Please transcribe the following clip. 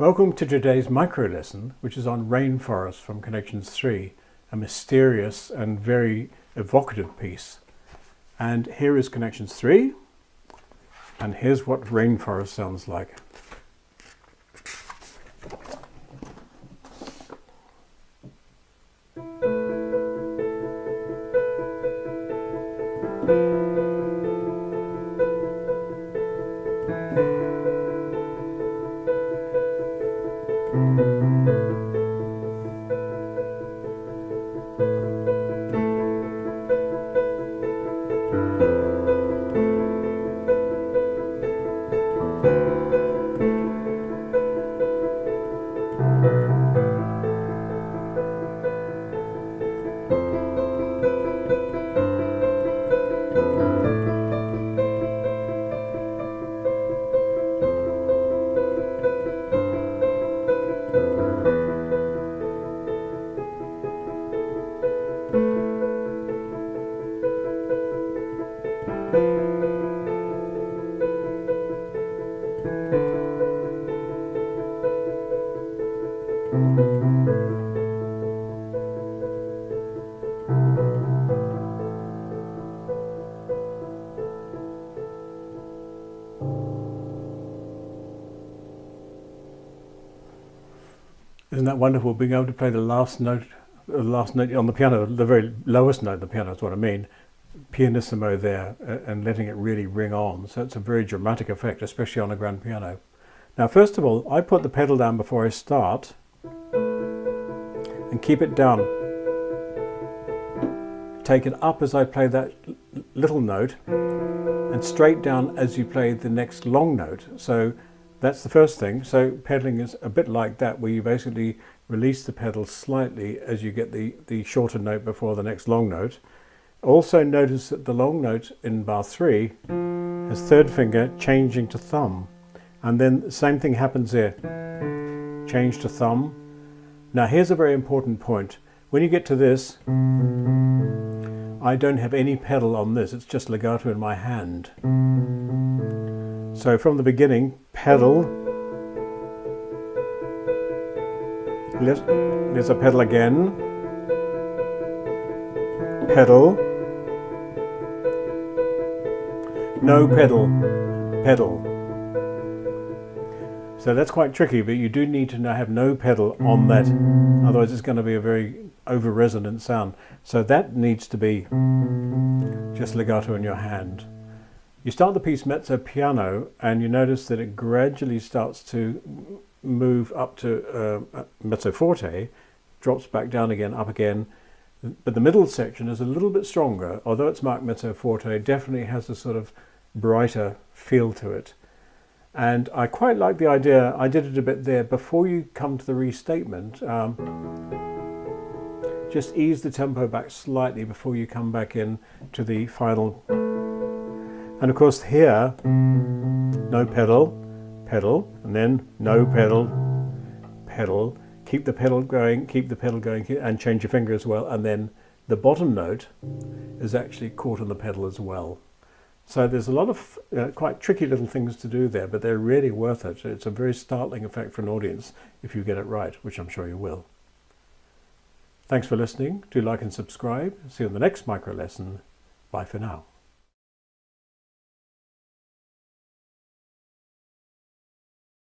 Welcome to today's micro lesson, which is on Rainforest from Connections 3, a mysterious and very evocative piece. And here is Connections 3, and here's what Rainforest sounds like. Isn't that wonderful, being able to play the last note on the piano, the very lowest note on the piano is what I mean, pianissimo there, and letting it really ring on. So it's a very dramatic effect, especially on a grand piano. Now, first of all, I put the pedal down before I start and keep it down. Take it up as I play that little note and straight down as you play the next long note. So that's the first thing. So pedaling is a bit like that, where you basically release the pedal slightly as you get the shorter note before the next long note. Also notice that the long note in bar 3 has third finger changing to thumb. And then the same thing happens here. Change to thumb. Now here's a very important point. When you get to this, I don't have any pedal on this, it's just legato in my hand. So from the beginning, pedal, there's a pedal again, pedal, no pedal, pedal. So that's quite tricky, but you do need to have no pedal on that, otherwise it's going to be a very over-resonant sound. So that needs to be just legato in your hand. You start the piece mezzo piano and you notice that it gradually starts to move up to mezzo forte, drops back down again, up again. But the middle section is a little bit stronger, although it's marked mezzo forte, it definitely has a sort of brighter feel to it. And I quite like the idea, I did it a bit there, before you come to the restatement, just ease the tempo back slightly before you come back in to the final. And of course here, no pedal, pedal, and then no pedal, pedal. Keep the pedal going, and change your finger as well. And then the bottom note is actually caught on the pedal as well. So there's a lot of quite tricky little things to do there, but they're really worth it. It's a very startling effect for an audience if you get it right, which I'm sure you will. Thanks for listening. Do like and subscribe. See you on the next micro lesson. Bye for now.